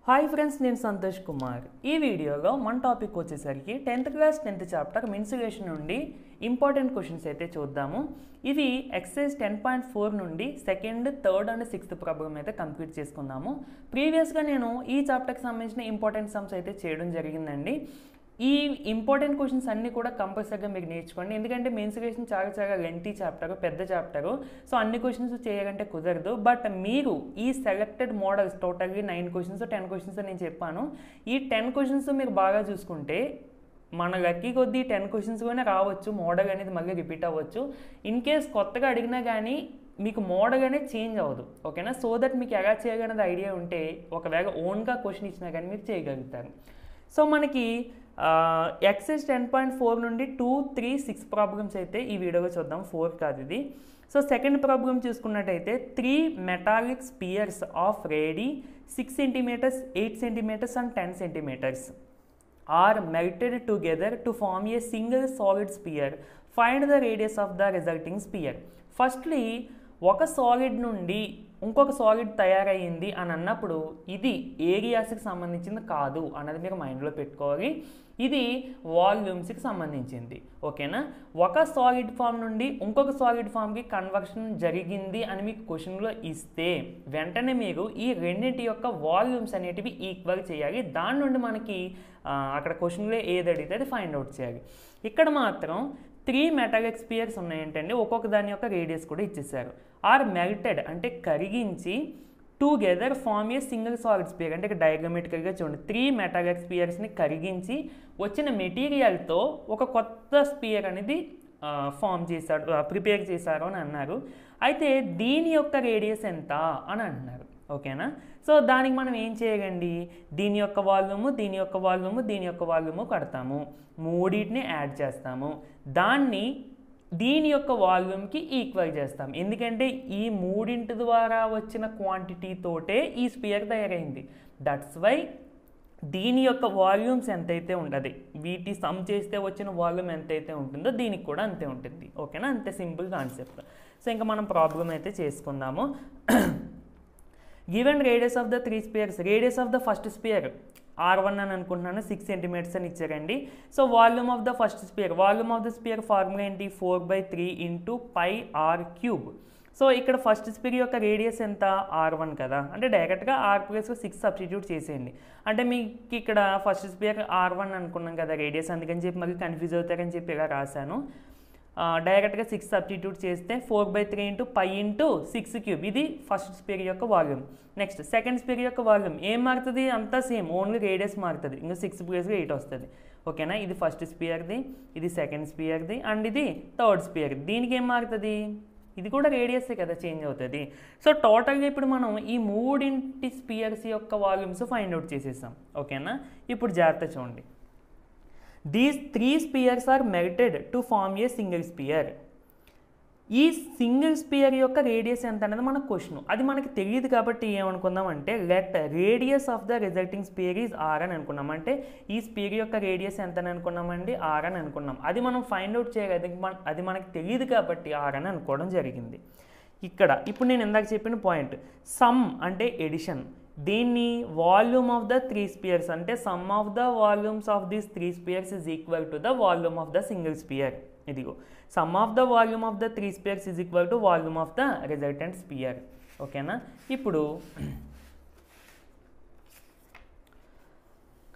Hi friends, నేను సంతోష్ కుమార్. ఈ వీడియోలో మన టాపిక్ వచ్చేసరికి 10th class 10th chapter mensuration నుండి ఇంపార్టెంట్ క్వశ్చన్స్ అయితే చూద్దాము. ఇవి ఎక్సర్సైజ్ 10.4 నుండి second, third and sixth problem అయితే కంప్లీట్ చేసుకుందాము. ప్రీవియస్గా నేను ఈ చాప్టర్కి సంబంధించిన ఇంపార్టెంట్ సమ్స్ అయితే చేయడం జరిగిందండి. ఈ ఇంపార్టెంట్ క్వశ్చన్స్ అన్నీ కూడా కంపల్సరీగా మీరు నేర్చుకోండి. ఎందుకంటే మెన్సురేషన్ చాలా లెంతీ చాప్టర్, పెద్ద చాప్టరు. సో అన్ని క్వశ్చన్స్ చేయాలంటే కుదరదు. బట్ మీరు ఈ selected models totally 9 questions 10 questions నేను చెప్పాను. ఈ 10 క్వశ్చన్స్ మీరు బాగా చూసుకుంటే మన లక్కీ కొద్దీ 10 క్వశ్చన్స్లోనే రావచ్చు, మోడల్ అనేది మళ్ళీ రిపీట్ అవ్వచ్చు. ఇన్ కేస్ కొత్తగా అడిగినా కానీ మీకు మోడల్ అనేది చేంజ్ అవ్వదు. ఓకేనా? సో దట్ మీకు ఎలా చేయాలనేది ఐడియా ఉంటే ఒకవేళ ఓన్గా క్వశ్చన్ ఇచ్చినా కానీ మీరు చేయగలుగుతారు. సో మనకి ఎక్సైజ్ 10.4 నుండి 2, 3, 6 ప్రాబ్లమ్స్ అయితే ఈ వీడియోలో చూద్దాం. 4 కాదు ఇది. సో సెకండ్ ప్రాబ్లం చూసుకున్నట్టయితే 3 metallic spheres of radii 6 cm, 8 cm and 10 cm are melted together to form a single solid sphere. Find the radius of the resulting sphere. Firstly, ఒక సాలిడ్ నుండి ఇంకొక సాలిడ్ తయారయ్యింది అని అన్నప్పుడు ఇది ఏరియాస్కి సంబంధించింది కాదు అన్నది మీరు మైండ్లో పెట్టుకోవాలి. ఇది వాల్యూమ్స్కి సంబంధించింది. ఓకేనా? ఒక సాలిడ్ ఫామ్ నుండి ఇంకొక సాలిడ్ ఫామ్కి కన్వర్షన్ జరిగింది అని మీకు క్వశ్చన్లో ఇస్తే వెంటనే మీరు ఈ రెండింటి యొక్క వాల్యూమ్స్ అనేటివి ఈక్వల్ చేయాలి. దాని నుండి మనకి అక్కడ క్వశ్చన్లో ఏది అడిగితే అది ఫైండ్ అవుట్ చేయాలి. ఇక్కడ మాత్రం 3 మెటాలిక్ స్పియర్స్ ఉన్నాయంటండి. ఒక్కొక్క దాని యొక్క రేడియస్ కూడా ఇచ్చేసారు. ఆర్ మెల్టెడ్ అంటే కరిగించి together form a single solid sphere అంటే ఇక్కడ డయాగ్రమెటికల్గా చూడండి. 3 మెటాలిక్ స్పియర్స్ని కరిగించి వచ్చిన మెటీరియల్తో ఒక కొత్త స్పియర్ అనేది ప్రిపేర్ చేశారు అని అన్నారు. అయితే దీని యొక్క రేడియస్ ఎంత అని అంటున్నారు. ఓకేనా? సో దానికి మనం ఏం చేయగండి, దీని యొక్క వాల్యూము, దీని యొక్క వాల్యూము, దీని యొక్క వాల్యూము కడతాము, మూడింటిని యాడ్ చేస్తాము, దాన్ని దీని యొక్క వాల్యూమ్కి ఈక్వల్ చేస్తాం. ఎందుకంటే ఈ మూడింటి ద్వారా వచ్చిన క్వాంటిటీతోటే ఈ స్పియర్ తయారైంది. దట్స్ వై దీని యొక్క వాల్యూమ్స్ ఎంతైతే ఉంటుంది, వీటి సమ్ చేస్తే వచ్చిన వాల్యూమ్ ఎంతైతే ఉంటుందో దీనికి కూడా అంతే ఉంటుంది. ఓకేనా? అంతే సింపుల్ కాన్సెప్ట్. సో ఇంకా మనం ప్రాబ్లం అయితే చేసుకుందాము. Given radius of the 3 spheres, radius of the first sphere R1 అని అనుకుంటున్నాను, 6 cm అని ఇచ్చారండి. So volume of the first sphere, volume of the sphere formula ఏంటి, 4/3 × πr³. సో ఇక్కడ ఫస్ట్ స్పియర్ యొక్క రేడియస్ ఎంత, R1 కదా, అంటే డైరెక్ట్గా R + 6 సబ్స్టిట్యూట్ చేసేయండి. అంటే మీకు ఇక్కడ ఫస్ట్ స్పియర్ R1 అనుకున్నాం కదా రేడియస్, అందుకని చెప్పి మళ్ళీ కన్ఫ్యూజ్ అవుతారని చెప్పి ఇలా రాశాను. డైరెక్ట్గా 6 సబ్స్టిట్యూట్ చేస్తే 4/3 × π × 6³ ఇది ఫస్ట్ స్పియర్ యొక్క వాల్యూమ్. నెక్స్ట్ సెకండ్ స్పియర్ యొక్క వాల్యూమ్ ఏం మారుతుంది, అంతా సేమ్, ఓన్లీ రేడియస్ మారుతుంది. ఇంకా 6 + 8 వస్తుంది. ఓకేనా? ఇది ఫస్ట్ స్పియర్ది, ఇది సెకండ్ స్పియర్ది అండ్ ఇది థర్డ్ స్పియర్. దీనికి ఏం మారుతుంది, ఇది కూడా రేడియసే కదా, చేంజ్ అవుతుంది. సో టోటల్గా ఇప్పుడు మనం ఈ మూడింటి స్పియర్స్ యొక్క వాల్యూమ్స్ ఫైండ్ అవుట్ చేసేసాం. ఓకేనా? ఇప్పుడు జాగ్రత్త చూడండి. These 3 spheres are melted to form a single sphere. ఈ సింగిల్ స్పియర్ యొక్క రేడియస్ ఎంత అనేది మన క్వశ్చన్. అది మనకి తెలియదు కాబట్టి ఏమనుకుందాం అంటే let radius of the resulting spear is R అని అనుకున్నాం. అంటే ఈ స్పియర్ యొక్క రేడియస్ ఎంత అని అనుకున్నామండి, R అని అనుకున్నాం. అది మనం ఫైండ్ అవుట్ చేయలేదు, అది మనకి తెలియదు కాబట్టి R అని అనుకోవడం జరిగింది. ఇప్పుడు నేను ఇందాక చెప్పిన పాయింట్, సమ్ అంటే ఎడిషన్, దీన్ని వాల్యూమ్ ఆఫ్ ద 3 స్పియర్స్ అంటే sum of the volumes of these 3 spheres is equal to the volume of the single sphere. ఇదిగో sum of the volume of the 3 spheres is equal to volume of the resultant sphere. ఓకేనా? ఇప్పుడు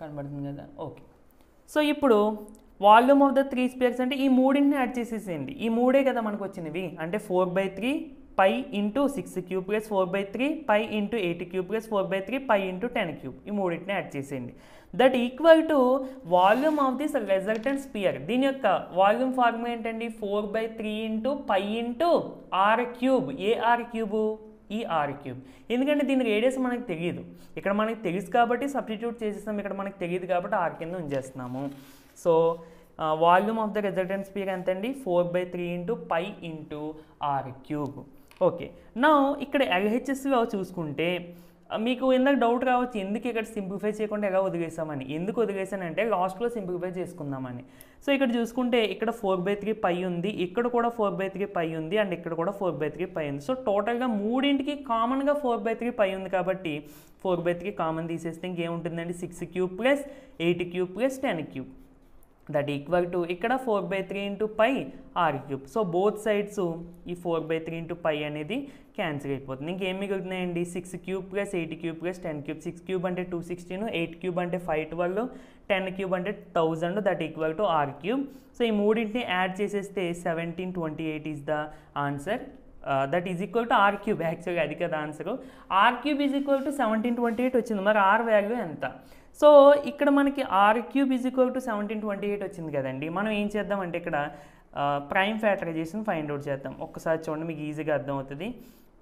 కనబడుతుంది కదా. Okay. So ఇప్పుడు volume of the 3 spheres అంటే ఈ మూడింటిని add చేసేసేయండి. ఈ మూడే కదా మనకు వచ్చినవి, అంటే 4/3 π × 6³ + 4/3 π × 8³ + 4/3 π × 10³ ఈ మూడింటిని యాడ్ చేసేయండి. That equal to volume of this resultant sphere. దీని యొక్క వాల్యూమ్ ఫార్ములా ఏంటండి, 4/3 × π × r³. ఏ r³, ఈ r³. ఎందుకంటే దీని రేడియస్ మనకు తెలియదు, ఇక్కడ మనకి తెలుసు కాబట్టి సబ్స్టిట్యూట్ చేసేస్తాం, ఇక్కడ మనకి తెలియదు కాబట్టి r కింద ఉంచేస్తున్నాము. So volume of the resultant sphere ఎంతండి, 4/3 × π × r³. ఓకే. నా ఇక్కడ LHSలో చూసుకుంటే మీకు ఇందాక డౌట్ రావచ్చు, ఎందుకు ఇక్కడ సింప్లిఫై చేయకుండా ఎలా వదిలేసామని. ఎందుకు వదిలేసానంటే లాస్ట్లో సింప్లిఫై చేసుకుందామని. సో ఇక్కడ చూసుకుంటే ఇక్కడ 4/3 పై ఉంది, ఇక్కడ కూడా 4/3 పై ఉంది, అండ్ ఇక్కడ కూడా 4/3 పై ఉంది. సో టోటల్గా మూడింటికి కామన్గా 4/3 పై ఉంది కాబట్టి 4/3 కామన్ తీసేస్తే ఇంకేముంటుందండి, 6³ + 8³ + 10³ దట్ ఈక్వల్ టు ఇక్కడ 4/3 into pi r³. So both sides ఈ 4/3 ఇంటూ పై అనేది క్యాన్సిల్ అయిపోతుంది. ఇంకేం మిగులుతున్నాయండి, 6³ + 8³ + 10³. 6³ అంటే 216, 8³ అంటే 512, 10³ అంటే 1000 that equal to r³. So ఈ మూడింటిని యాడ్ చేసేస్తే 1728 is the answer. That is equal to r³. యాక్చువల్గా అది కదా answer. r³ is equal to 1728 వచ్చింది. మరి r వాల్యూ ఎంత? సో ఇక్కడ మనకి r³ ఈజ్ ఈక్వల్ టు 1728 వచ్చింది కదండి. మనం ఏం చేద్దామంటే ఇక్కడ ప్రైమ్ ఫ్యాక్టరైజేషన్ ఫైండ్ అవుట్ చేద్దాం. ఒక్కసారి చూడండి, మీకు ఈజీగా అర్థమవుతుంది.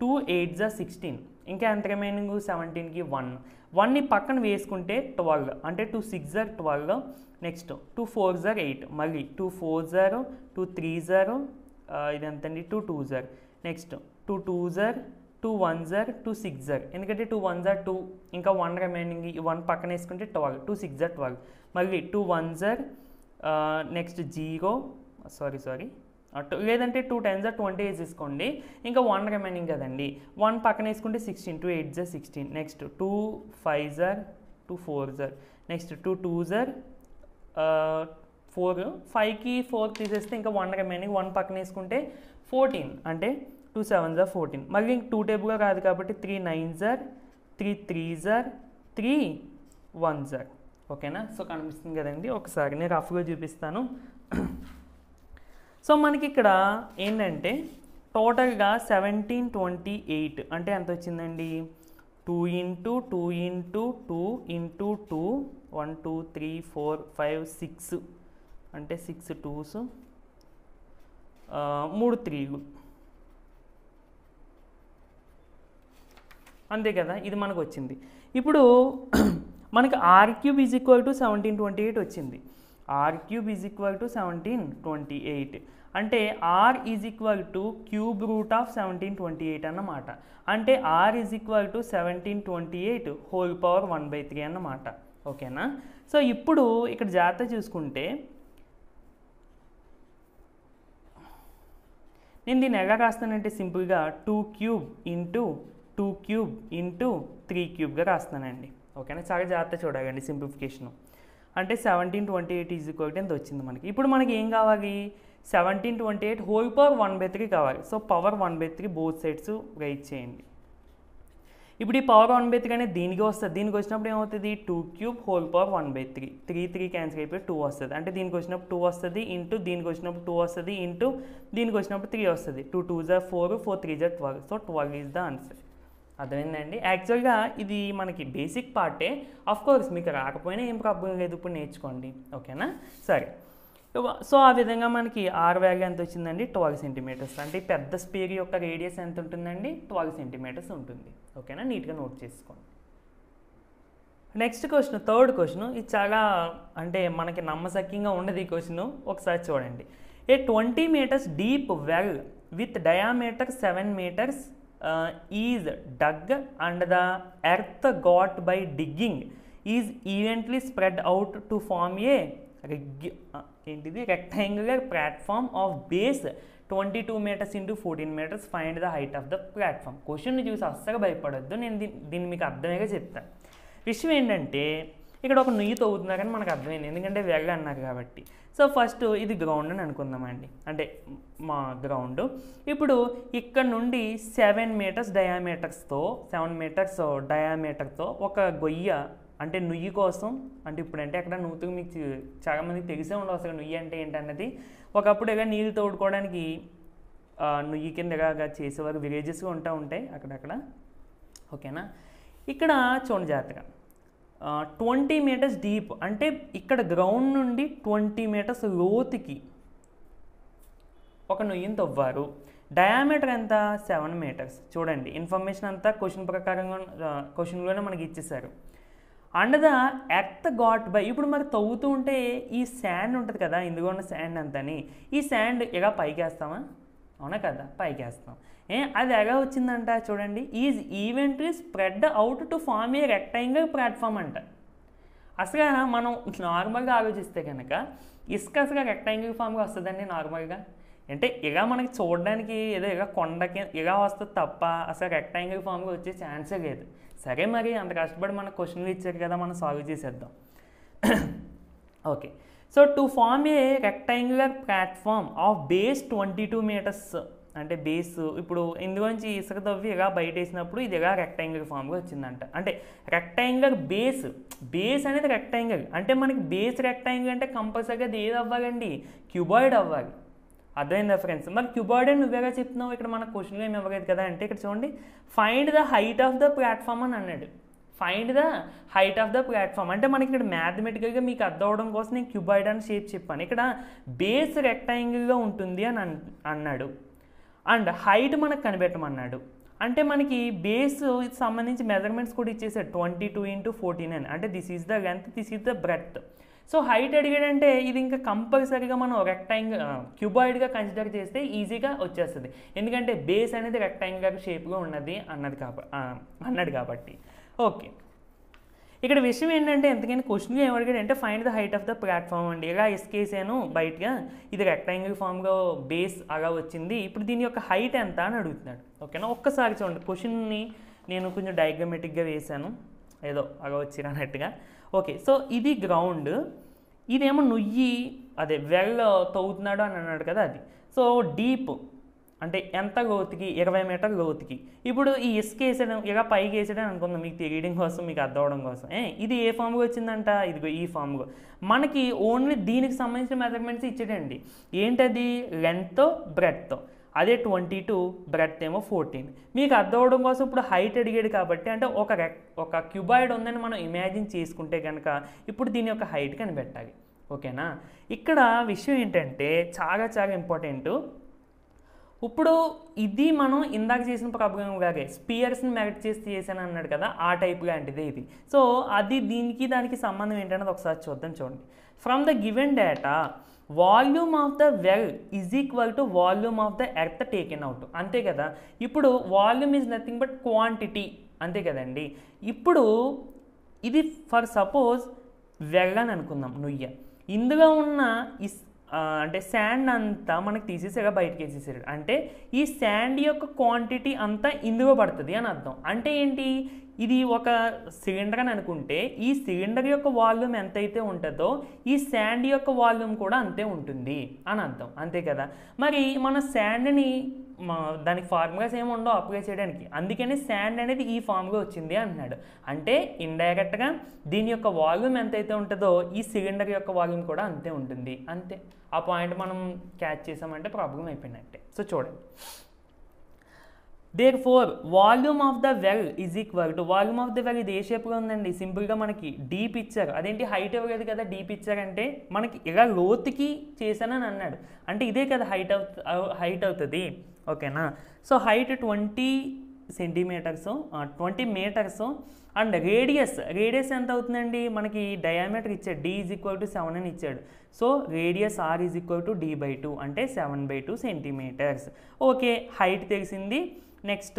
2 8 = 16, ఇంకా ఎంత రిమైనింగ్ 17కి 1ని పక్కన వేసుకుంటే 12, అంటే 2 6 = 12. నెక్స్ట్ 2 4 = 8, మళ్ళీ 2 4 = 2 3 = ఇదంతండి 2 2 = నెక్స్ట్ 2 2 = 2 1 = 2 6 = ఎందుకంటే 2 1 = 2, ఇంకా 1 రిమైనింగ్, ఈ 1 పక్కన వేసుకుంటే 12, 2 6 = 12, మళ్ళీ 2 1 = నెక్స్ట్ 0 లేదంటే 2 10 = 20 వేసేసుకోండి, ఇంకా 1 రిమైనింగ్ కదండి. 1 పక్కన వేసుకుంటే 16, 2 8 = 16, నెక్స్ట్ 2 5 = 2 4 = నెక్స్ట్ 2 2 = 4, 5కి 4 తీసేస్తే ఇంకా 1 రిమైనింగ్, 1 పక్కన వేసుకుంటే 14, అంటే 2 7 = 14. మళ్ళీ 2 టేబుల్గా రాదు కాబట్టి 3 9 = 3 3 = 3 1 = ఓకేనా. సో కనిపిస్తుంది కదండి, ఒకసారి నేను రఫ్గా చూపిస్తాను. సో మనకి ఇక్కడ ఏంటంటే టోటల్గా 1728 అంటే ఎంత వచ్చిందండి, 2 × 2 × 2 × 2 1 2 3 4 5 6, అంటే 6 2s, 3 3లు, అంతే కదా. ఇది మనకు వచ్చింది. ఇప్పుడు మనకి r³ ఈజ్ ఈక్వల్ టు 1728 వచ్చింది. r³ ఈజ్ ఈక్వల్ టు 1728 అంటే r is equal to cube root of 1728 అన్నమాట. అంటే r is equal to 1728 whole power 1/3 అన్నమాట. ఓకేనా. సో ఇప్పుడు ఇక్కడ జాగ్రత్త చూసుకుంటే నేను దీన్ని ఎలా రాస్తానంటే సింపుల్గా 2³ × 2³ × 3³ రాస్తానండి. ఓకేనా. చాలా జాగ్రత్త చూడగండి సింప్లిఫికేషను. అంటే 1728 ఈజ్ ఈక్వల్ టు ఎంత వచ్చింది మనకి. ఇప్పుడు మనకి ఏం కావాలి, 1728 హోల్ పవర్ 1/3 కావాలి. So power 1/3 both sides right చేయండి. ఇప్పుడు ఈ పవర్ 1/3 అనేది దీనికి వస్తుంది. దీనికి వచ్చినప్పుడు ఏమవుతుంది, 2³ హోల్ పవర్ 1/3, 3 3 క్యాన్సిల్ అయిపోయి 2 వస్తుంది. అంటే దీనికి వచ్చినప్పుడు 2 వస్తుంది, ఇంటూ దీనికి వచ్చినప్పుడు 2 వస్తుంది, ఇంటూ దీనికి వచ్చినప్పుడు 3 వస్తుంది. 2 2 = 4, 4 3 = 12. So 12 is the answer. అర్థమైందండి. యాక్చువల్గా ఇది మనకి బేసిక్ పార్టే. ఆఫ్ కోర్స్ మీకు రాకపోయినా ఏం ప్రాబ్లం లేదు, ఇప్పుడు నేర్చుకోండి. ఓకేనా. సరే. సో ఆ విధంగా మనకి r వాల్యూ ఎంత వచ్చిందండి, 12 సెంటీమీటర్స్. అంటే పెద్ద స్పేర్ యొక్క రేడియస్ ఎంత ఉంటుందండి, 12 సెంటీమీటర్స్ ఉంటుంది. ఓకేనా. నీట్గా నోట్ చేసుకోండి. Next question, third question. ఇది చాలా అంటే మనకి నమ్మశక్యంగా ఉండదు ఈ క్వశ్చన్. ఒకసారి చూడండి. ఏ 20 meters deep well with diameter 7 meters is dug and the earth got by digging is evenly spread out to form a rectangular platform of base 22 meters into 14 meters. Find the height of the platform. క్వశ్చన్ని చూసి అస్సలు భయపడొద్దు, నేను దీన్ని మీకు అర్థమయ్యేగా చెప్తాను. విషయం ఏంటంటే ఇక్కడ ఒక నుయ్యి తవ్వుతున్నారని మనకు అర్థమైంది, ఎందుకంటే వెల్ అన్నారు కాబట్టి. సో ఫస్ట్ ఇది గ్రౌండ్ అని అనుకుందామండి, అంటే మా గ్రౌండ్. ఇప్పుడు ఇక్కడ నుండి 7 meters డయామీటర్స్తో 7 meters డయామీటర్తో ఒక గొయ్య, అంటే నుయ్యి కోసం, అంటే ఇప్పుడంటే అక్కడ నూతుకు మీకు చాలామందికి తెలిసే ఉండవు అసలు నుయ్యి అంటే ఏంటన్నది. ఒకప్పుడు ఇలా నీళ్ళు తోడుకోవడానికి నుయ్యి కిందగా చేసేవారు, విలేజెస్గా ఉంటాయి అక్కడక్కడ. ఓకేనా. ఇక్కడ చూడండి జాగ్రత్తగా, 20 meters డీప్ అంటే ఇక్కడ గ్రౌండ్ నుండి 20 meters లోతుకి ఒక నుయ్యిని తవ్వారు. డయామీటర్ ఎంత, 7 meters. చూడండి ఇన్ఫర్మేషన్ అంతా క్వశ్చన్ ప్రకారంగా క్వశ్చన్లోనే మనకి ఇచ్చేసారు. And the earth got by, ఇప్పుడు మరి తవ్వుతూ ఉంటే ఈ శాండ్ ఉంటుంది కదా, ఇందులో ఉన్న శాండ్ అంతని, ఈ శాండ్ ఇలా పైకి వేస్తామా, అవునా కదా, పైకి వేస్తాం. అది ఎలా వచ్చిందంట చూడండి, is evenly spread out to form a rectangle platform అంట. అసలు మనం నార్మల్గా ఆలోచిస్తే కనుక ఇసుక అసలు రెక్టాంగిల్ ఫామ్గా వస్తుందండి నార్మల్గా. అంటే ఇలా మనకి చూడడానికి ఏదో ఇలా కొండకి ఇలా వస్తుంది తప్ప అసలు రెక్టాంగిల్ ఫామ్గా వచ్చే ఛాన్సే లేదు. సరే మరి అంత కష్టపడి మనకు క్వశ్చన్లు ఇచ్చారు కదా, మనం సాల్వ్ చేసేద్దాం. Okay, so to form a rectangular platform of base 22 metres అంటే బేస్ ఇప్పుడు ఇందులోంచి ఇసుక తవ్వి ఇలా బయట వేసినప్పుడు ఇది ఇలా రెక్టాంగిల్ ఫామ్గా వచ్చిందంట. అంటే రెక్టాంగులర్ బేస్ అనేది రెక్టాంగిల్ అంటే మనకి బేస్ రెక్టాంగిల్ అంటే కంపల్సరీగా అది ఏది అవ్వాలండి, క్యూబాయిడ్ అవ్వాలి. అర్థమైందా ఫ్రెండ్స్? మరి క్యూబాయిడ్ అని నువ్వేగా చెప్తున్నావు, ఇక్కడ మన క్వశ్చన్లో ఏమి ఇవ్వలేదు కదా. అంటే ఇక్కడ చూడండి, find the height of the platform అని అన్నాడు. Find the height of the platform అంటే మనకి ఇక్కడ మ్యాథమెటికల్గా మీకు అర్థం అవడం కోసం నేను క్యూబాయిడ్ అని షేప్ చెప్పాను. ఇక్కడ బేస్ రెక్టాంగిల్గా ఉంటుంది అని అన్నాడు అండ్ హైట్ మనకు కనిపెట్టమన్నాడు. అంటే మనకి బేస్ సంబంధించి మెజర్మెంట్స్ కూడా ఇచ్చేసాడు 22 × 49 అంటే this is the length, this is the breadth. So height అడిగాడంటే ఇది ఇంకా కంపల్సరీగా మనం రెక్టాంగిల్ క్యూబాయిడ్గా కన్సిడర్ చేస్తే ఈజీగా వచ్చేస్తుంది. ఎందుకంటే బేస్ అనేది రెక్టాంగులర్ షేప్గా ఉన్నది అన్నాడు కాబట్టి. ఓకే, ఇక్కడ విషయం ఏంటంటే ఎంతకైనా క్వశ్చన్గా ఏమడిగాడు అంటే find the height of the platform అండి. ఇలా ఎస్కేసాను బయటగా, ఇది రెక్టాంగిల్ ఫామ్గా బేస్ అలా వచ్చింది, ఇప్పుడు దీని యొక్క హైట్ ఎంత అని అడుగుతున్నాడు. ఓకేనా, ఒక్కసారి చూడండి క్వశ్చన్ని నేను కొంచెం డయాగ్రమెటిక్గా వేసాను, ఏదో అలా వచ్చిరన్నట్టుగా. ఓకే, సో ఇది గ్రౌండ్, ఇదేమో నుయ్యి వెల్ తవ్వుతున్నాడు అని అన్నాడు కదా అది. సో డీప్ అంటే ఎంత లోతుకి, 20 మీటర్ల లోతుకి. ఇప్పుడు ఈ ఇసుక వేసాడు ఇలా పైకి వేసాడని అనుకుందాం మీకు తెలియడం కోసం, మీకు అర్థం అవడం కోసం. ఇది ఏ ఫామ్గా వచ్చిందంట, ఇదిగో ఈ ఫామ్గా. మనకి ఓన్లీ దీనికి సంబంధించిన మెజర్మెంట్స్ ఇచ్చాడండి. ఏంటది, లెంత్ బ్రెడ్త్, అదే 22, బ్రెడ్త్ ఏమో 14. మీకు అర్థం అవడం కోసం ఇప్పుడు హైట్ అడిగాడు కాబట్టి అంటే ఒక క్యూబాయిడ్ ఉందని మనం ఇమాజిన్ చేసుకుంటే కనుక ఇప్పుడు దీని యొక్క హైట్ కనిపెట్టాలి. ఓకేనా, ఇక్కడ విషయం ఏంటంటే చాలా చాలా ఇంపార్టెంట్. ఇప్పుడు ఇది మనం ఇందాక చేసిన ప్రాబ్లం లాగే స్పియర్స్ని మెల్ట్ చేసి చేశాను అన్నాడు కదా, ఆ టైప్ లాంటిదే ఇది. సో అది దీనికి దానికి సంబంధం ఏంటన్నది ఒకసారి చూద్దాం. చూడండి, from the given data volume of the well is equal to volume of the earth taken out. అంతే కదా, ఇప్పుడు volume is nothing but quantity, అంతే కదండి. ఇప్పుడు ఇది ఫర్ సపోజ్ వెల్ అని అనుకుందాం, నుయ్య. ఇందులో ఉన్న అంటే శాండ్ అంతా మనకి తీసేసాక బయటకు వేసేసాడు. అంటే ఈ శాండ్ యొక్క క్వాంటిటీ అంతా ఇందులో పడుతుంది అని అర్థం. అంటే ఏంటి, ఇది ఒక సిలిండర్ అని అనుకుంటే ఈ సిలిండర్ యొక్క వాల్యూమ్ ఎంతైతే ఉంటుందో ఈ శాండ్ యొక్క వాల్యూమ్ కూడా అంతే ఉంటుంది అని అర్థం. అంతే కదా, మరి మన శాండ్ని దానికి ఫార్ములాస్ ఏమి ఉండవు అప్లై చేయడానికి, అందుకని శాండ్ అనేది ఈ ఫామ్గా వచ్చింది అంటున్నాడు. అంటే ఇండైరెక్ట్గా దీని యొక్క వాల్యూమ్ ఎంతైతే ఉంటుందో ఈ సిలిండర్ యొక్క వాల్యూమ్ కూడా అంతే ఉంటుంది. అంతే, ఆ పాయింట్ మనం క్యాచ్ చేసామంటే ప్రాబ్లం అయిపోయినట్టే. సో చూడండి, therefore volume of the well is equal to volume of the well ఇది ఏ షేప్గా ఉందండి, సింపుల్గా మనకి డీప్ ఇచ్చారు. అదేంటి హైట్ ఇవ్వలేదు కదా, డీప్ ఇచ్చారు అంటే మనకి ఇలా లోతుకి చేశానని అన్నాడు. అంటే ఇదే కదా హైట్ అవుతుంది. ఓకేనా, so height 20 centimetres 20 metres and radius ఎంత అవుతుందండి, మనకి డయామీటర్ ఇచ్చాడు d ఈజ్ ఈక్వల్ టు 7 అని ఇచ్చాడు. So radius r is equal to d/2 అంటే 7/2 సెంటీమీటర్స్. ఓకే, హైట్ తెలిసింది. నెక్స్ట్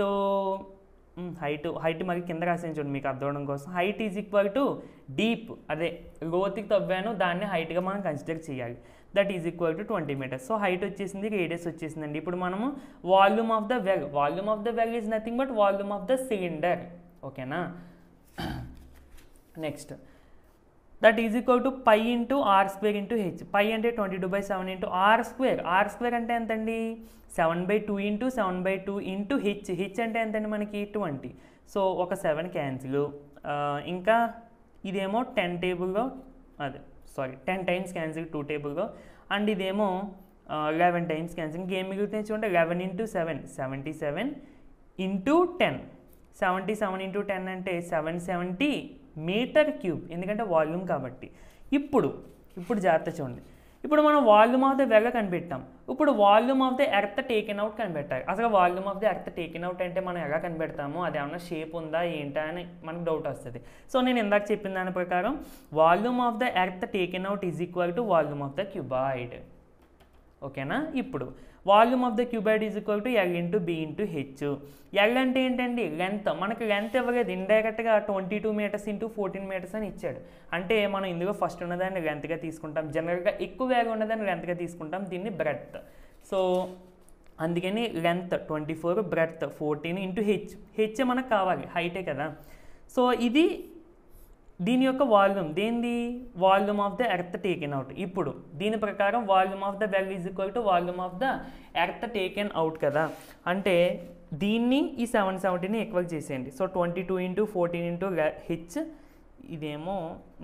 హైట్ మరి కింద రాసాను చూడండి మీకు అర్థం అవడం కోసం. Height is equal to deep, అదే లోతుకి తవ్వాను దాన్ని హైట్గా మనం కన్సిడర్ చేయాలి. That is equal to 20 metres. So height వచ్చేసింది, రేడియస్ వచ్చేసిందండి. ఇప్పుడు మనము volume of the well is nothing but volume of the cylinder. ఓకేనా, next that is equal to π × r² × h. π అంటే 22/7 × r². అంటే ఎంతండి, 7/2 × 7/2 × h అంటే ఎంతండి మనకి 20. సో ఒక 7 క్యాన్సిల్, ఇంకా ఇదేమో 10 టేబుల్లో 10 టైమ్స్ క్యాన్సిల్ 2 టేబుల్లో, అండ్ ఇదేమో 11 టైమ్స్ క్యాన్సిల్. ఇంకేం మిగులుతుంది చూడండి, 11 × 7 77 × 10. 77 × 10 అంటే 770 మీటర్ క్యూబ్, ఎందుకంటే వాల్యూమ్ కాబట్టి. ఇప్పుడు జాగ్రత్త చూడండి, ఇప్పుడు మనం వాల్యూమ్ ఆఫ్ ద వెల్ కనిపెట్టాం. ఇప్పుడు volume of the earth taken out కనిపెట్టాలి. అసలు volume of the earth taken out అంటే మనం ఎలా కనిపెడతాము, అది ఏమన్నా షేప్ ఉందా ఏంటా అని మనకు డౌట్ వస్తుంది. సో నేను ఇందాక చెప్పిన దాని ప్రకారం volume of the earth taken out is equal to volume of the cuboid. ఓకేనా, ఇప్పుడు volume of the cuboid is equal to L into B into H. L అంటే ఏంటండి లెంత్, మనకి లెంత్ ఇవ్వలేదు, ఇండైరెక్ట్గా 22 మీటర్స్ ఇంటూ 14 మీటర్స్ అని ఇచ్చాడు. అంటే మనం ఇందులో ఫస్ట్ ఉన్నదాన్ని లెంత్గా తీసుకుంటాం, జనరల్గా ఎక్కువ వేగం ఉన్నదాన్ని లెంత్గా తీసుకుంటాం, దీన్ని బ్రెడ్త్. సో అందుకని లెంత్ 24, బ్రెడ్త్ 14 ఇంటూ హెచ్ మనకు కావాలి, హైటే కదా. సో ఇది దీని యొక్క వాల్యూమ్, దేనిది volume of the earth taken out. ఇప్పుడు దీని ప్రకారం volume of the well is equal to volume of the earth taken out కదా. అంటే దీన్ని ఈ 770ని ఈక్వల్ చేసేయండి. సో 22 ఇంటూ 14 ఇంటూ హెచ్, ఇదేమో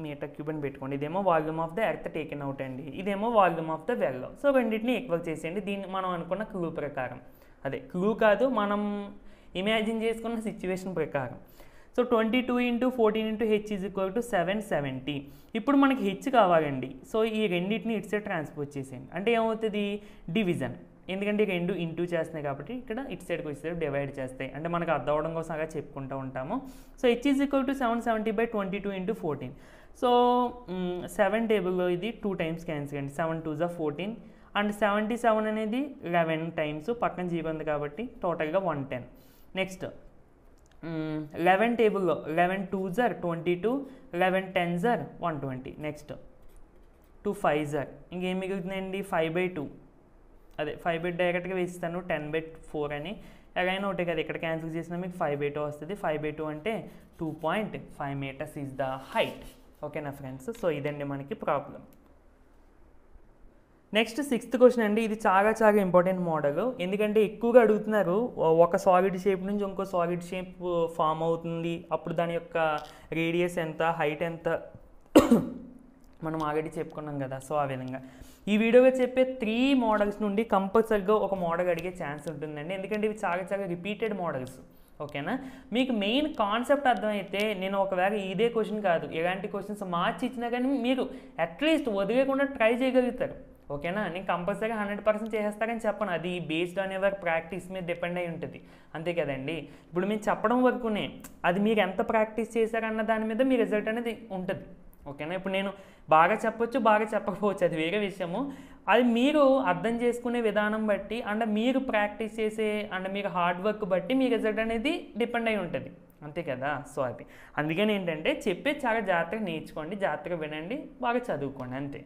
మీటర్ క్యూబ్ అని పెట్టుకోండి, ఇదేమో volume of the earth taken out అండి, ఇదేమో volume of the well. So రెండింటిని ఈక్వల్ చేసేయండి దీన్ని మనం అనుకున్న క్లూ ప్రకారం, అదే క్లూ కాదు మనం ఇమాజిన్ చేసుకున్న సిచ్యువేషన్ ప్రకారం. So 22 into 14 into H is equal to 770. ఇప్పుడు మనకి హెచ్ కావాలండి. సో ఈ రెండింటిని ఇటు సైడ్ ట్రాన్స్పోజ్ చేసేయండి. అంటే ఏమవుతుంది డివిజన్, ఎందుకంటే రెండు ఇంటూ చేస్తున్నాయి కాబట్టి ఇక్కడ ఇటు సైడ్కి వచ్చేసరికి డివైడ్ చేస్తాయి. అంటే మనకు అర్థం అవడం కోసం అలా చెప్పుకుంటూ ఉంటాము. So H is equal to 770/22 into 14. So 7 టేబుల్లో ఇది 2 టైమ్స్ క్యాన్సిల్ అండి, 7 2 జా 14 అండ్ 77 అనేది 11 టైమ్స్, పక్కన 0 ఉంది కాబట్టి టోటల్గా 110. నెక్స్ట్ 11 టేబుల్లో 11 2 జర్ 22, 11 10 జర్ 120. నెక్స్ట్ 2 5 జర్ ఇంకేం మిగులుతుందండి 5/2, అదే 5/2 డైరెక్ట్గా వేస్తాను 10/4 అని, ఎలాగైనా ఒకటే కదా ఇక్కడ క్యాన్సిల్ చేసినా మీకు 5/2 వస్తుంది. 5/2 అంటే 2.5 మీటర్స్ ఈజ్ ద హైట్. ఓకేనా ఫ్రెండ్స్. సో ఇదండి మనకి ప్రాబ్లం. నెక్స్ట్ 6th క్వశ్చన్ అండి. ఇది చాలా చాలా ఇంపార్టెంట్ మోడల్, ఎందుకంటే ఎక్కువగా అడుగుతున్నారు ఒక సాలిడ్ షేప్ నుంచి ఇంకో సాలిడ్ షేప్ ఫామ్ అవుతుంది, అప్పుడు దాని యొక్క రేడియస్ ఎంత, హైట్ ఎంత మనం ఆల్రెడీ చెప్పుకున్నాం కదా. సో ఆ విధంగా ఈ వీడియోలో చెప్పే 3 మోడల్స్ నుండి కంపల్సరీగా ఒక మోడల్ అడిగే ఛాన్స్ ఉంటుందండి, ఎందుకంటే ఇవి చాలా చాలా రిపీటెడ్ మోడల్స్. ఓకేనా. మీకు మెయిన్ కాన్సెప్ట్ అర్థమైతే నేను ఒకవేళ ఇదే క్వశ్చన్ కాదు ఎలాంటి క్వశ్చన్స్ మార్చి ఇచ్చినా కానీ మీరు అట్లీస్ట్ వదిలేకుండా ట్రై చేయగలుగుతారు. ఓకేనా. నేను కంపల్సరీ 100% చేసేస్తారని చెప్పను, అది బేస్డ్ ఆన్ ఎవర్ ప్రాక్టీస్ మీద డిపెండ్ అయి ఉంటుంది, అంతే కదండి. ఇప్పుడు మేము చెప్పడం వరకునే, అది మీరు ఎంత ప్రాక్టీస్ చేశారన్న దాని మీద మీ రిజల్ట్ అనేది ఉంటుంది. ఓకేనా. ఇప్పుడు నేను బాగా చెప్పొచ్చు, బాగా చెప్పకపోవచ్చు, అది వేరే విషయము. అది మీరు అర్థం చేసుకునే విధానం బట్టి అండ్ మీరు ప్రాక్టీస్ చేసే అండ్ మీరు హార్డ్ వర్క్ బట్టి మీ రిజల్ట్ అనేది డిపెండ్ అయి ఉంటుంది, అంతే కదా. సో అది అందుకని ఏంటంటే చెప్పే చాలా జాగ్రత్తగా నేర్చుకోండి, జాగ్రత్తగా వినండి, బాగా చదువుకోండి, అంతే.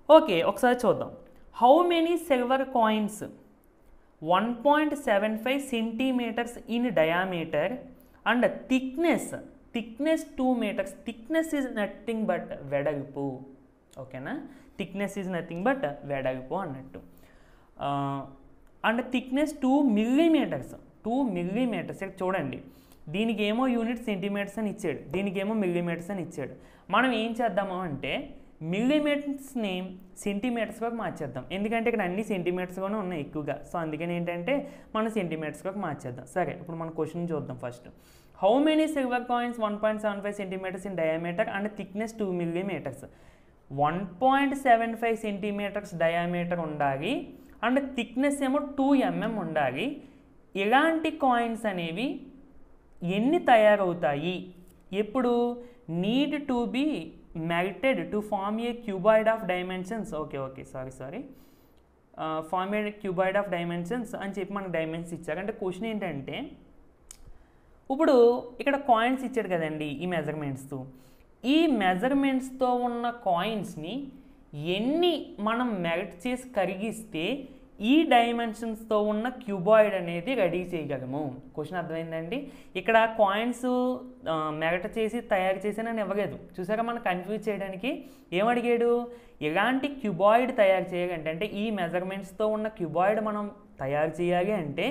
ఓకే, ఒకసారి చూద్దాం. How many silver coins 1.75 centimetres in diameter and thickness 2 meters. Thickness is nothing but వెడల్పు. ఓకేనా. థిక్నెస్ ఈజ్ నథింగ్ బట్ వెడల్పు అన్నట్టు. And thickness 2 millimeters. 2 millimeters చూడండి, దీనికి ఏమో యూనిట్ సెంటీమీటర్స్ అని ఇచ్చాడు, దీనికి ఏమో మిల్లీమీటర్స్ అని ఇచ్చాడు. మనం ఏం చేద్దాము అంటే మిల్లీమీటర్స్ని సెంటీమీటర్స్గా మార్చేద్దాం, ఎందుకంటే ఇక్కడ అన్ని సెంటీమీటర్స్గానే ఉన్నాయి ఎక్కువగా. సో అందుకని ఏంటంటే మనం సెంటీమీటర్స్గా మార్చేద్దాం. సరే, ఇప్పుడు మన క్వశ్చన్ చూద్దాం first. How many silver coins 1.75 centimetres in diameter and thickness 2 millimeters. 1.75 centimetres diameter ఉండాలి అండ్ థిక్నెస్ ఏమో 2 mm ఉండాలి. ఇలాంటి కాయిన్స్ అనేవి ఎన్ని తయారవుతాయి, ఎప్పుడు need to be melted to form a cuboid of dimensions. form a cuboid of dimensions అని చెప్పి మనకు డైమెన్షన్స్ ఇచ్చారు. అంటే క్వశ్చన్ ఏంటంటే ఇప్పుడు ఇక్కడ కాయిన్స్ ఇచ్చాడు కదండి ఈ మెజర్మెంట్స్తో, ఈ మెజర్మెంట్స్తో ఉన్న కాయిన్స్ని ఎన్ని మనం మెల్ట్ చేసి కరిగిస్తే ఈ డైమెన్షన్స్తో ఉన్న క్యూబాయిడ్ అనేది రెడీ చేయగలము. క్వశ్చన్ అర్థమైందండి. ఇక్కడ కాయిన్స్ మెల్ట్ చేసి తయారు చేసి నన్ను ఇవ్వలేదు, చూసాక మనం కన్ఫ్యూజ్ చేయడానికి ఏమడిగాడు, ఎలాంటి క్యూబాయిడ్ తయారు చేయాలంటే, అంటే ఈ మెజర్మెంట్స్తో ఉన్న క్యూబాయిడ్ మనం తయారు చేయాలి అంటే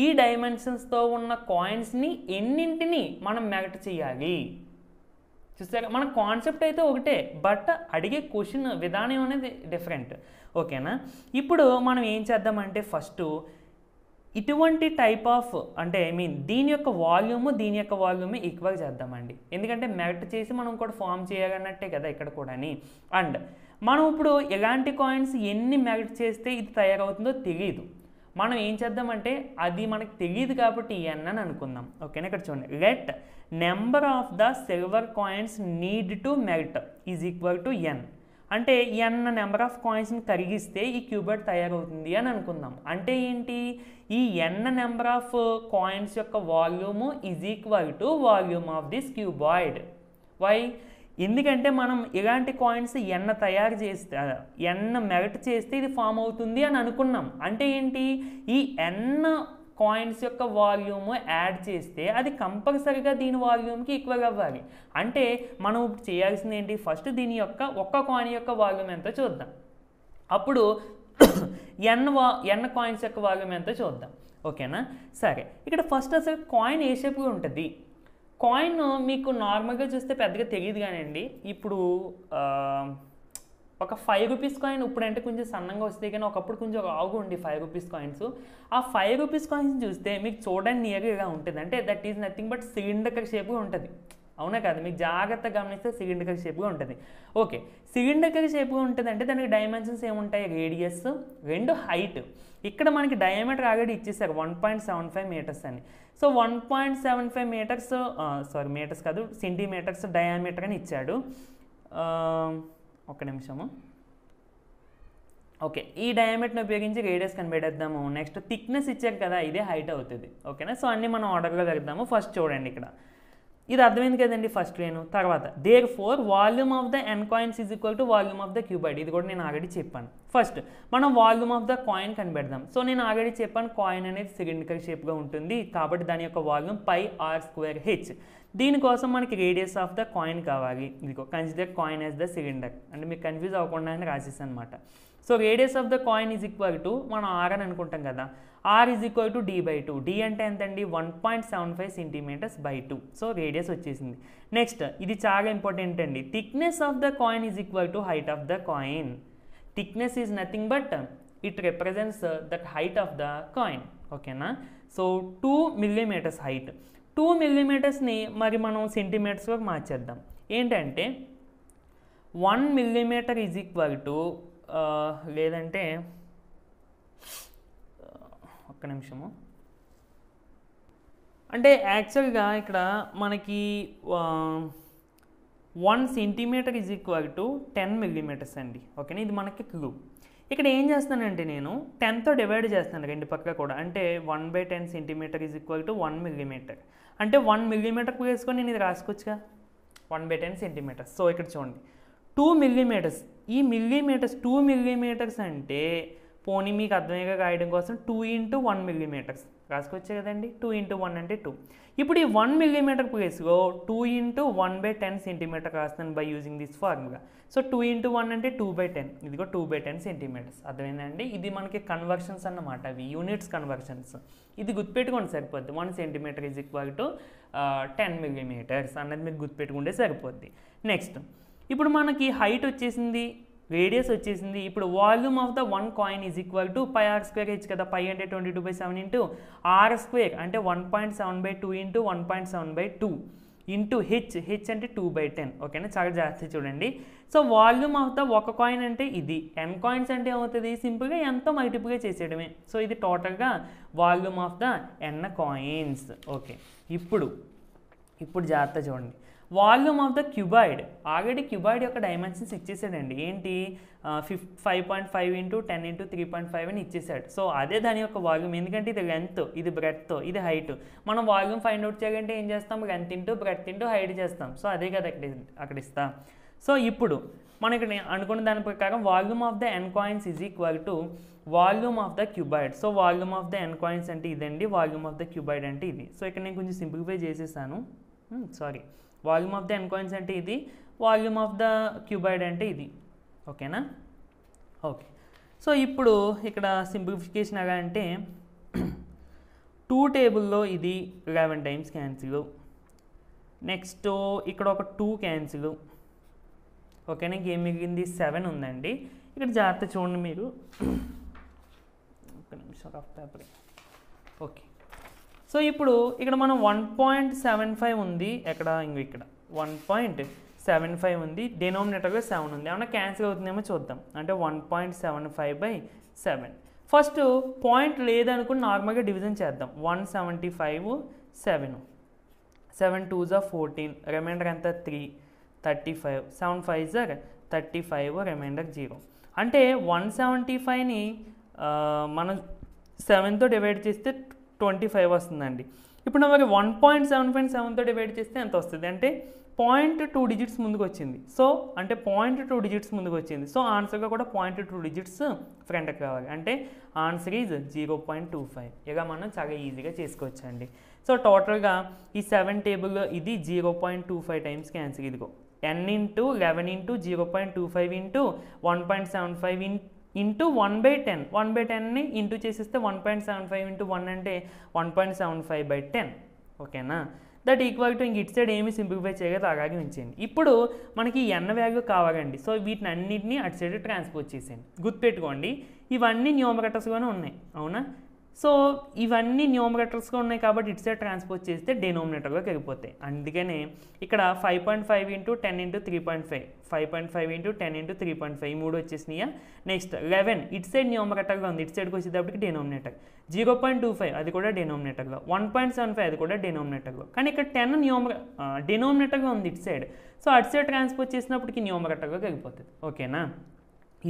ఈ డైమెన్షన్స్తో ఉన్న కాయిన్స్ని ఎన్నింటిని మనం మెల్ట్ చేయాలి. చూసాక మన కాన్సెప్ట్ అయితే ఒకటే, బట్ అడిగే క్వశ్చన్ విధానం అనేది డిఫరెంట్. ఓకేనా. ఇప్పుడు మనం ఏం చేద్దామంటే ఫస్ట్ ఇటువంటి టైప్ ఆఫ్ అంటే దీని యొక్క వాల్యూమ్ ఈక్వల్ చేద్దామండి, ఎందుకంటే మెల్ట్ చేసి మనం కూడా ఫామ్ చేయాలన్నట్టే కదా ఇక్కడ కూడాని. అండ్ మనం ఇప్పుడు ఎలాంటి కాయిన్స్ ఎన్ని మెల్ట్ చేస్తే ఇది తయారవుతుందో తెలియదు, మనం ఏం చేద్దామంటే అది మనకు తెలియదు కాబట్టి n అని అనుకుందాం. ఓకేనా. ఇక్కడ చూడండి, let number of the silver coins need to melt is equal to n. అంటే n నెంబర్ ఆఫ్ కాయిన్స్ని కరిగిస్తే ఈ క్యూబాయిడ్ తయారవుతుంది అని అనుకుందాం. అంటే ఏంటి, ఈ n నెంబర్ ఆఫ్ కాయిన్స్ యొక్క volume is equal to volume of this cuboid. Why? ఎందుకంటే మనం ఇలాంటి కాయిన్స్ n తయారు చేస్తే n మెల్ట్ చేస్తే ఇది ఫామ్ అవుతుంది అని అనుకున్నాం. అంటే ఏంటి, ఈ n కాయిన్స్ యొక్క వాల్యూమ్ యాడ్ చేస్తే అది కంపల్సరీగా దీని వాల్యూమ్కి ఈక్వల్ అవ్వాలి. అంటే మనం ఇప్పుడు చేయాల్సింది ఏంటి, ఫస్ట్ దీని యొక్క ఒక్క కాయిన్ యొక్క వాల్యూమ్ ఎంతో చూద్దాం, అప్పుడు n కాయిన్స్ యొక్క వాల్యూమ్ ఎంతో చూద్దాం. ఓకేనా? సరే, ఇక్కడ ఫస్ట్ అసలు కాయిన్ ఏ షేప్లో ఉంటుంది? కాయిన్ మీకు నార్మల్గా చూస్తే పెద్దగా తెలియదు కానివ్వండి. ఇప్పుడు ఒక 5 రూపీస్ కాయిన్ ఇప్పుడంటే కొంచెం సన్నంగా వస్తాయి, కానీ ఒకప్పుడు కొంచెం రావుగా ఉండి 5 రూపీస్ కాయిన్స్. ఆ 5 రూపీస్ కాయిన్స్ చూస్తే మీకు చూడడానికి నియర్గా ఇలా ఉంటుంది. అంటే that is nothing but cylinder షేప్గా ఉంటుంది. అవునా కాదు? మీకు జాగ్రత్తగా గమనిస్తే సిలిండర్ షేప్గా ఉంటుంది. ఓకే, సిలిండర్ షేప్గా ఉంటుంది అంటే దానికి డైమెన్షన్స్ ఏముంటాయి? Radius, 2 height. ఇక్కడ మనకి డయామీటర్ ఆల్రెడీ ఇచ్చేసారు 1.75 మీటర్స్ అని. సో 1.75 మీటర్స్, సారీ మీటర్స్ కాదు, సెంటీమీటర్స్ డయామీటర్ అని ఇచ్చాడు. ఒక్క నిమిషము. ఓకే, ఈ డయామీటర్ని ఉపయోగించి రేడియస్ కనిపెట్టేద్దాము. నెక్స్ట్ థిక్నెస్ ఇచ్చారు కదా, ఇదే హైట్ అవుతుంది. ఓకేనా? సో అన్నీ మనం ఆర్డర్గా వెళ్దాము. ఫస్ట్ చూడండి, ఇక్కడ ఇది అర్థమైంది కదండి ఫస్ట్ వేను. తర్వాత therefore volume of the n coins is equal to volume of the cuboid. ఇది కూడా నేను ఆల్రెడీ చెప్పాను. ఫస్ట్ మనం వాల్యూమ్ ఆఫ్ ద కాయిన్ కనిపెడదాం. సో నేను ఆల్రెడీ చెప్పాను, కాయిన్ అనేది సిలిండ్రికల్ షేప్గా ఉంటుంది కాబట్టి దాని యొక్క వాల్యూమ్ πr²h. దీనికోసం మనకి రేడియస్ ఆఫ్ ద కాయిన్ కావాలి. ఇదిగో consider coin as the cylinder, అంటే మీకు కన్ఫ్యూజ్ అవ్వకుండా అని రాసేసి అనమాట. So radius of the coin is equal to, మనం r అని అనుకుంటాం కదా, r is equal to d/2. d అంటే ఎంతండి? 1.75 సెంటీమీటర్స్ బై 2. సో రేడియస్ వచ్చేసింది. నెక్స్ట్ ఇది చాలా ఇంపార్టెంట్ అండి, thickness of the coin is equal to height of the coin. Thickness is nothing but it represents that height of the coin. ఓకేనా? So 2 millimetres height. 2 మిల్లీమీటర్స్ని మరి మనం సెంటీమీటర్స్లో మార్చేద్దాం. ఏంటంటే 1 millimetre is equal to, లేదంటే ఒక్క నిమిషము, అంటే యాక్చువల్గా ఇక్కడ మనకి 1 centimetre is equal to 10 millimetres అండి. ఓకేనా? ఇది మనకి క్లూ. ఇక్కడ ఏం చేస్తానంటే నేను 10తో డివైడ్ చేస్తాను రెండు పక్క కూడా. అంటే 1/10 centimetre is equal to 1 millimetre. అంటే 1 మిల్లీమీటర్ వేసుకొని నేను ఇది రాసుకోవచ్చుగా, 1/10 సెంటీమీటర్స్. సో ఇక్కడ చూడండి 2 మిల్లీమీటర్స్. ఈ మిల్లీమీటర్స్ 2 మిల్లీమీటర్స్ అంటే పోనీ మీకు అర్థమయ్యేగా రాయడం కోసం 2 × 1 మిల్లీమీటర్స్ రాసుకోవచ్చు కదండి. 2 × 1 అంటే 2. ఇప్పుడు ఈ 1 మిల్లీమీటర్ ప్లేస్లో 2 × 1/10 సెంటీమీటర్ రాస్తాను by using this formula. So 2 × 1 అంటే 2/10. ఇదిగో 2/10 సెంటీమీటర్స్. అర్థమైందండి? ఇది మనకి కన్వర్షన్స్ అన్నమాట, అవి యూనిట్స్ కన్వర్షన్స్. ఇది గుర్తుపెట్టుకోండి సరిపోద్ది. 1 centimetre is equal to 10 millimetres అన్నది మీకు గుర్తుపెట్టుకుంటే సరిపోద్ది. నెక్స్ట్ ఇప్పుడు మనకి హైట్ వచ్చేసింది, రేడియస్ వచ్చేసింది. ఇప్పుడు volume of the 1 coin is equal to πr²h కదా. π అంటే 22/7 ఇంటూ r² అంటే 1.7/2 ఇంటూ 1.7/2 ఇంటూ h అంటే 2/10. ఓకేనా? చాలా జాగ్రత్తగా చూడండి. సో వాల్యూమ్ ఆఫ్ ద ఒక కాయిన్ అంటే ఇది, n కాయిన్స్ అంటే ఏమవుతుంది? సింపుల్గా ఎంతో మల్టిప్లై చేసేయడమే. సో ఇది టోటల్గా volume of the n coins. Okay, ఇప్పుడు జాగ్రత్త చూడండి. Volume of the cuboid, already cuboid యొక్క డైమెన్షన్స్ ఇచ్చేసాడండి. ఏంటి? 5.5 × 10 × 3.5 అని ఇచ్చేసాడు. సో అదే దాని యొక్క వాల్యూమ్. ఎందుకంటే ఇది లెంత్, ఇది బ్రెడ్త్, ఇది హైట్. మనం వాల్యూమ్ ఫైండ్ అవుట్ చేయాలంటే ఏం చేస్తాం? Length into breadth into height చేస్తాం. సో అదే కదా అక్కడ ఇస్తా. సో ఇప్పుడు మనం ఇక్కడ అనుకున్న దాని ప్రకారం volume of the n coins is equal to volume of the cuboid. So volume of the n coins అంటే ఇదండి, వాల్యూమ్ ఆఫ్ ద క్యూబాయిడ్ అంటే ఇది. సో ఇక్కడ నేను కొంచెం సింప్లిఫై చేసేసాను, sorry. Volume of the n coins అంటే ఇది, వాల్యూమ్ ఆఫ్ ద క్యూబాయిడ్ అంటే ఇది. ఓకేనా? ఓకే, సో ఇప్పుడు ఇక్కడ సింప్లిఫికేషన్ ఎలా అంటే 2 టేబుల్లో ఇది 11 టైమ్స్ క్యాన్సిల్. నెక్స్ట్ ఇక్కడ ఒక 2 క్యాన్సిల్. ఓకేనా? ఇంకేం మిగిలింది? 7 ఉందండి. ఇక్కడ జాగ్రత్త చూడండి మీరు. ఒక నిమిషం రఫ్ పేపర్. ఓకే, సో ఇప్పుడు ఇక్కడ మనం 1.75 ఉంది, ఇక్కడ 1.75 ఉంది, డినోమినేటర్గా 7 ఉంది. ఏమన్నా క్యాన్సిల్ అవుతుందేమో చూద్దాం. అంటే 1.75/7. ఫస్ట్ పాయింట్ లేదనుకుని నార్మల్గా డివిజన్ చేద్దాం. 175 7 7 2s are 14, రిమైండర్ ఎంత 3 35, 7 5s are 35 రిమైండర్ 0 అంటే 175ని మనం 7తో డివైడ్ చేస్తే 25 వస్తుందండి. ఇప్పుడు మరి 1.75 7తో డివైడ్ చేస్తే ఎంత వస్తుంది అంటే 0.2 డిజిట్స్ ముందుకు వచ్చింది. సో అంటే 0.2 డిజిట్స్ ముందుకు వచ్చింది. సో ఆన్సర్గా కూడా 0.2 డిజిట్స్ ఫ్రంట్కి రావాలి. అంటే ఆన్సర్ ఈజ్ 0.25. ఇక మనం చాలా ఈజీగా చేసుకోవచ్చు అండి. సో టోటల్గా ఈ 7 టేబుల్లో ఇది 0.25 టైమ్స్ క్యాన్సిల్. ఇదిగో n into 11 into 0.25 into 1.75 into 1/10. 1/10ని ఇంటూ చేసేస్తే 1.75 ఇంటూ 1 అంటే 1.75/10. ఓకేనా? దట్ ఈక్వల్ టు ఇంక ఇటు సైడ్ ఏమి సింప్లిఫై చేయగా అలాగే ఉంచేయండి. ఇప్పుడు మనకి n వాల్యూ కావాలండి. సో వీటిని అన్నింటినీ అటు సైడ్ ట్రాన్స్పోజ్ చేసేయండి. గుర్తుపెట్టుకోండి ఇవన్నీ న్యూమరేటర్స్గానే ఉన్నాయి, అవునా? సో ఇవన్నీ న్యూమరేటర్స్గా ఉన్నాయి కాబట్టి ఇటు సైడ్ ట్రాన్స్పోజ్ చేస్తే డినోమినేటర్లోకి వెళ్ళిపోతాయి. అందుకనే ఇక్కడ 5.5 ఇంటూ 10 ఇంటూ 3.5, 5.5 ఇంటూ 10 ఇంటూ 3.5 ఈ 3 వచ్చేసినాయా. నెక్స్ట్ 11 ఇటు సైడ్ న్యూమరేటర్గా ఉంది, ఇటు సైడ్కి వచ్చేటప్పటికి డినోమినేటర్. 0.25 అది కూడా డినోమినేటర్లో, 1.75 అది కూడా డినోమినేటర్లో. కానీ ఇక్కడ 10 డినోమినేటర్గా ఉంది ఇటు సైడ్. సో అటు సైడ్ ట్రాన్స్పోజ్ చేసినప్పటికి న్యూమరేటర్లోకి వెళ్ళిపోతుంది. ఓకేనా?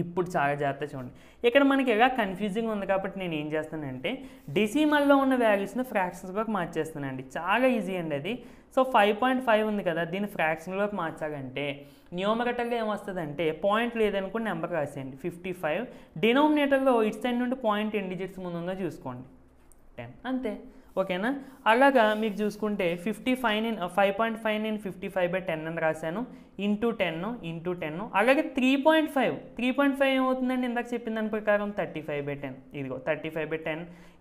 ఇప్పుడు చాలా జాగ్రత్త చూడండి. ఇక్కడ మనకి ఎలా కన్ఫ్యూజింగ్ ఉంది కాబట్టి నేను ఏం చేస్తానంటే డెసిమల్లో ఉన్న వాల్యూస్ని ఫ్రాక్షన్స్లోకి మార్చేస్తానండి. చాలా ఈజీ అండి అది. సో 5.5 ఉంది కదా, దీన్ని ఫ్రాక్షన్లోకి మార్చాలంటే న్యూమరేటర్గా ఏమొస్తుందంటే పాయింట్ లేదనుకుని నెంబర్ రాసేయండి 55. డినోమినేటర్లో ఇటు సైడ్ నుండి పాయింట్ ఎన్ని డిజిట్స్ ముందు ఉందో చూసుకోండి 10. అంతే. ఓకేనా? అలాగా మీకు చూసుకుంటే 5.5 నేను 55/10 అని రాశాను. ఇంటూ 10. అలాగే 3.5 ఏమవుతుందండి ఇందాక చెప్పిన దాని ప్రకారం 35/10. ఇదిగో 35/10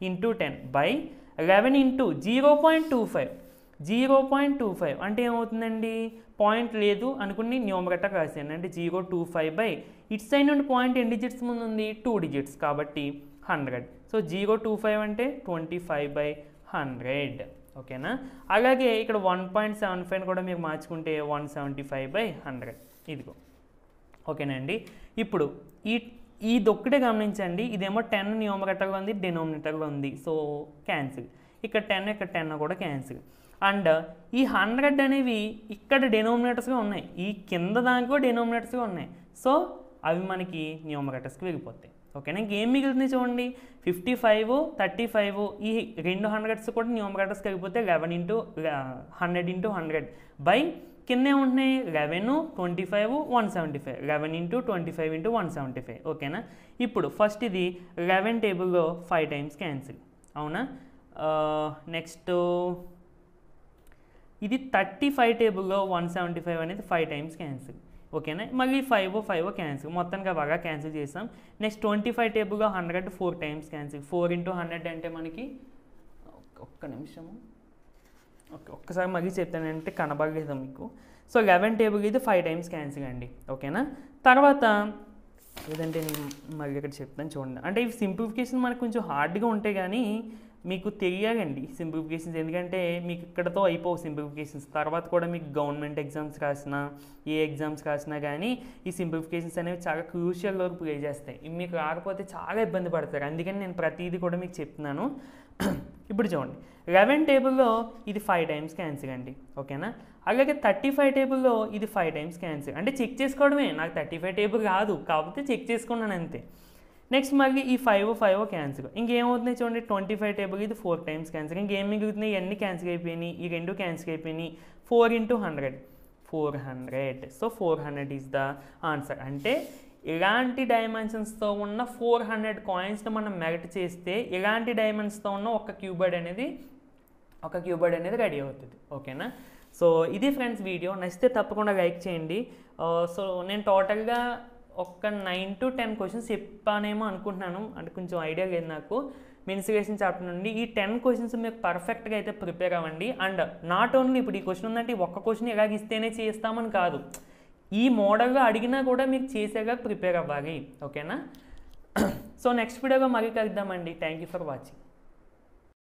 ఇంటూ 10/11 ఇంటూ 0.25 అంటే ఏమవుతుందండి పాయింట్ లేదు అనుకుని న్యూమరేటర్ రాశాను. అంటే 0.25 ఇటు సైడ్ నుండి పాయింట్ ఎన్ని డిజిట్స్ ముందు ఉంది 2 డిజిట్స్ కాబట్టి 100. సో 0.25 అంటే 25/100. ఓకేనా? అలాగే ఇక్కడ 1.75 కూడా మీరు మార్చుకుంటే 175/100. ఇదిగో. ఓకేనండి? ఇప్పుడు ఈ దొక్కటే గమనించండి. ఇదేమో 10 న్యూమరేటర్గా ఉంది, డినోమినేటర్గా ఉంది. So cancel. ఇక్కడ 10 కూడా క్యాన్సిల్. అండ్ ఈ 100 అనేవి ఇక్కడ డినోమినేటర్స్గా ఉన్నాయి, ఈ కింద దానికో డినోమినేటర్స్గా ఉన్నాయి. సో అవి మనకి న్యూమరేటర్స్కి వెళ్ళిపోతాయి. ఓకేనా? ఇంకేం మిగులుతుంది చూడండి 55, 35 ఈ 2 100s కూడా న్యూమరేటర్స్కి వెళ్ళిపోతే 11 ఇంటూ 100 ఇంటూ 100 బై కింద ఏముంటున్నాయి 11, 25, 175. 11 ఇంటూ 25 ఇంటూ 175. ఓకేనా? ఇప్పుడు ఫస్ట్ ఇది 11 టేబుల్లో 5 టైమ్స్ క్యాన్సిల్, అవునా? నెక్స్ట్ ఇది 35 టేబుల్లో 175 అనేది 5 టైమ్స్ క్యాన్సిల్. ఓకేనా? మళ్ళీ 5 క్యాన్సిల్, మొత్తానికి బాగా క్యాన్సిల్ చేసాం. నెక్స్ట్ 25 టేబుల్లో 100 4 టైమ్స్ క్యాన్సిల్. 4 ఇంటూ 100 అంటే మనకి ఒక్క నిమిషము, ఓకే ఒక్కసారి మళ్ళీ చెప్తానంటే కనబడలేదు మీకు. సో 11 టేబుల్ ఇది 5 టైమ్స్ క్యాన్సిల్ అండి. ఓకేనా? తర్వాత ఏదంటే నేను మళ్ళీ ఇక్కడ చెప్తాను చూడండి. అంటే ఈ సింప్లిఫికేషన్ మనకు కొంచెం హార్డ్గా ఉంటాయి కానీ మీకు తెలియాలండి సింప్లిఫికేషన్స్. ఎందుకంటే మీకు ఇక్కడతో అయిపోవు సింప్లిఫికేషన్స్. తర్వాత కూడా మీకు గవర్నమెంట్ ఎగ్జామ్స్ రాసినా ఏ ఎగ్జామ్స్ రాసినా కానీ ఈ సింప్లిఫికేషన్స్ అనేవి చాలా క్రూషియల్ రోల్ ప్లే చేస్తాయి. మీకు రాకపోతే చాలా ఇబ్బంది పడతారు. అందుకని నేను ప్రతిదీ కూడా మీకు చెప్తున్నాను. ఇప్పుడు చూడండి 11 టేబుల్లో ఇది 5 టైమ్స్ క్యాన్సిల్ అండి. ఓకేనా? అలాగే 35 టేబుల్లో ఇది 5 టైమ్స్ క్యాన్సిల్. అంటే చెక్ చేసుకోవడమే, నాకు 35 టేబుల్ కాదు కాకపోతే చెక్ చేసుకున్నాను అంతే. నెక్స్ట్ మళ్ళీ ఈ 5 క్యాన్సిల్. ఇంకేమవుతుంది చూడండి 25 టేబుల్ ఇది 4 టైమ్స్ క్యాన్సిల్. ఇంకేం మిగులుతున్నాయి ఇవన్నీ క్యాన్సిల్ అయిపోయినాయి, ఈ 2 క్యాన్సిల్ అయిపోయినాయి. 4 into 100 400. So 400 is the answer. అంటే ఇలాంటి డైమెన్షన్స్తో ఉన్న 400 కాయిన్స్ని మనం మెల్ట్ చేస్తే ఇలాంటి డైమెన్షన్స్తో ఉన్న ఒక క్యూబర్డ్ అనేది రెడీ అవుతుంది. ఓకేనా? సో ఇది ఫ్రెండ్స్ వీడియో. నచ్చితే తప్పకుండా లైక్ చేయండి. సో నేను టోటల్గా ఒక 9 to 10 క్వశ్చన్స్ చెప్పానేమో అనుకుంటున్నాను. అంటే కొంచెం ఐడియా లేదు నాకు. మెన్సురేషన్ చాప్టర్ నుండి ఈ 10 క్వశ్చన్స్ మీకు పర్ఫెక్ట్గా అయితే ప్రిపేర్ అవ్వండి. అండ్ నాట్ ఓన్లీ ఇప్పుడు ఈ క్వశ్చన్ ఉందంటే ఒక్క క్వశ్చన్ ఎలాగ ఇస్తేనే చేస్తామని కాదు, ఈ మోడల్గా అడిగినా కూడా మీకు చేసేగా ప్రిపేర్ అవ్వాలి. ఓకేనా? సో నెక్స్ట్ వీడియోగా మళ్ళీ కలుద్దామండి. Thank you for watching.